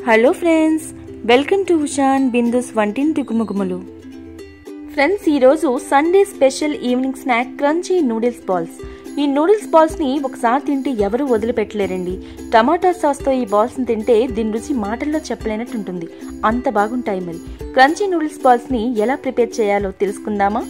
Hello friends, welcome to Hushan Bindu's వంటింటి గుమగుమలు. Friends, ఈరోజు Sunday special evening snack crunchy noodles balls. ఈ నూడిల్స్ బాల్స్ ని ఒకసారి తింటే ఎవరు వదిలిపెట్టలేరండి. టమాటా సాస్ తో ఈ బాల్స్ ని తింటే దీని రుచి మాటల్లో చెప్పలేనట్టు ఉంటుంది. అంత బాగుంటాయి. మరి క్రంచీ నూడిల్స్ బాల్స్ ని ఎలా ప్రిపేర్ చేయాలో తెలుసుకుందామా?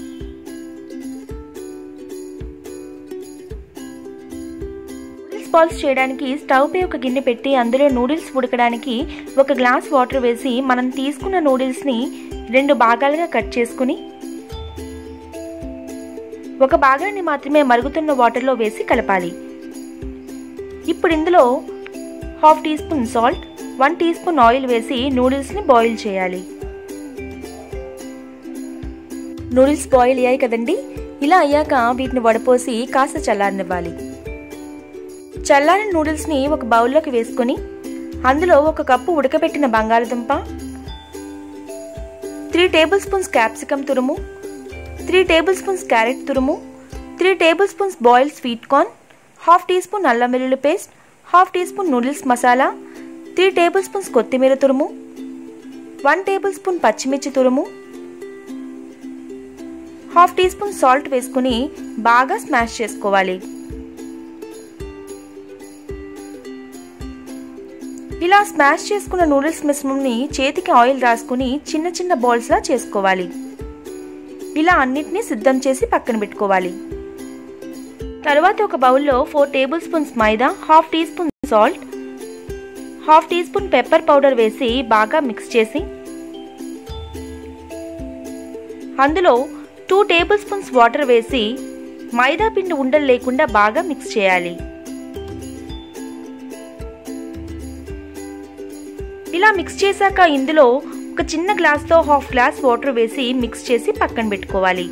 బాల్స్ చేయడానికి స్టవ్ పై ఒక గిన్నె పెట్టి అందులో నూడిల్స్ ఉడకడానికి ఒక గ్లాస్ వాటర్ వేసి మనం తీసుకున్న నూడిల్స్ ని 2 భాగాలుగా కట్ చేసుకుని ఒక భాగాన్ని మాత్రమే మరుగుతున్న వాటర్ లో వేసి కలపాలి. ఇప్పుడు ఇందులో 1/2 teaspoon salt, 1 teaspoon oil వేసి నూడిల్స్ ని బాయిల్ చేయాలి. నూడిల్స్ బాయిల్ అయ్యాయి కదండి. ఇలా అయ్యాక వీటిని వడపోసి కాస్త చల్లారనివ్వాలి. చల్లారిన నూడిల్స్ ని ఒక బౌల్లోకి వేసుకుని అందులో 1 కప్పు ఉడకబెట్టిన బంగాళదుంప, 3 టేబుల్ స్పూన్స్ క్యాప్సికమ్ తురుము, 3 టేబుల్ స్పూన్స్ క్యారెట్ తురుము, 3 tablespoons boiled sweet corn, 1/2 teaspoon అల్లం వెల్లుల్లి paste, 1/2 teaspoon noodles masala, 3 tablespoons కొత్తిమీర తురుము, 1 టేబుల్ స్పూన్ పచ్చిమిర్చి తురుము, 1/2 టీ స్పూన్ సాల్ట్ వేసుకుని బాగా స్మాష్ చేసుకోవాలి. ఇలా స్మాష్ చేసుకున్న నూడిల్స్ మిశ్రమంని చేతికి ఆయిల్ రాసుకుని చిన్న చిన్న బాల్స్ లా చేసుకోవాలి. ఇలా అన్నిటినీ సిద్ధం చేసి పక్కన పెట్టుకోవాలి. తర్వాత ఒక బౌల్లో 4 tablespoons maida, 1/2 teaspoon salt, 1/2 teaspoon pepper powder వేసి బాగా మిక్స్ చేసి అందులో 2 టేబుల్ స్పూన్స్ వాటర్ వేసి మైదా పిండి ఉండలు లేకుండా బాగా మిక్స్ చేయాలి. ఇలా మిక్స్ చేశాక ఇందులో ఒక చిన్న గ్లాస్తో 1/2 గ్లాస్ వాటర్ వేసి మిక్స్ చేసి పక్కన పెట్టుకోవాలి.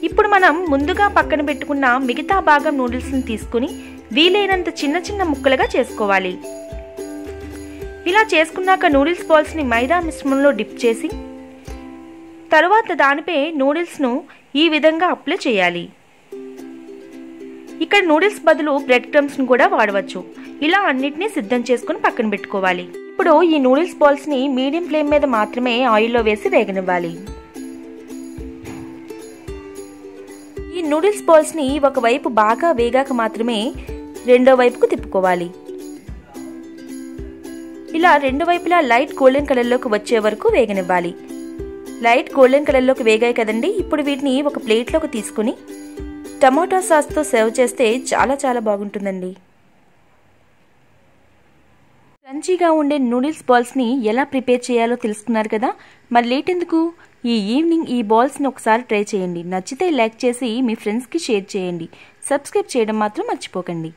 ఇప్పుడు మనం ముందుగా పక్కన పెట్టుకున్న మిగతా భాగం నూడిల్స్ ని తీసుకుని వీలైనంత చిన్న చిన్న ముక్కలుగా చేసుకోవాలి. ఇలా చేసుకున్నాక నూడిల్స్ బాల్స్ ని మైదా మిశ్రమంలో డిప్ చేసి తరువాత దానిపై నూడిల్స్ ను ఈ విధంగా అప్లై చేయాలి. ఇక్కడ నూడిల్స్ బదులు బ్రెడ్ క్రమ్స్ ను కూడా వాడవచ్చు. ఇలా అన్నిటినీ సిద్ధం చేసుకుని పక్కన పెట్టుకోవాలి. ఇప్పుడు ఈ నూడిల్స్ బాల్స్ ని మీడియం ఫ్లేమ్ మీద మాత్రమే ఆయిల్లో వేసి వేగనివ్వాలి. ఈ నూడిల్స్ బాల్స్ ని ఒకవైపు బాగా వేగాక మాత్రమే రెండో వైపుకు తిప్పుకోవాలి. ఇలా 2 వైపులా లైట్ గోల్డెన్ కలర్ లోకి వచ్చే వరకు వేగనివ్వాలి. లైట్ గోల్డెన్ కలర్ లోకి వేగాయి కదండి. ఇప్పుడు వీటిని ఒక ప్లేట్ లోకి తీసుకుని టమాటా సాస్ తో సర్వ్ చేస్తే చాలా బాగుంటుందండి. క్రంచీగా ఉండే నూడిల్స్ బాల్స్ ని ఎలా ప్రిపేర్ చేయాలో తెలుసుకున్నారు కదా. మరి లేట్ ఎందుకు, ఈ ఈవినింగ్ ఈ బాల్స్ ని ఒకసారి ట్రై చేయండి. నచ్చితే లైక్ చేసి మీ ఫ్రెండ్స్ కి షేర్ చేయండి. సబ్స్క్రైబ్ చేయడం మాత్రం మర్చిపోకండి.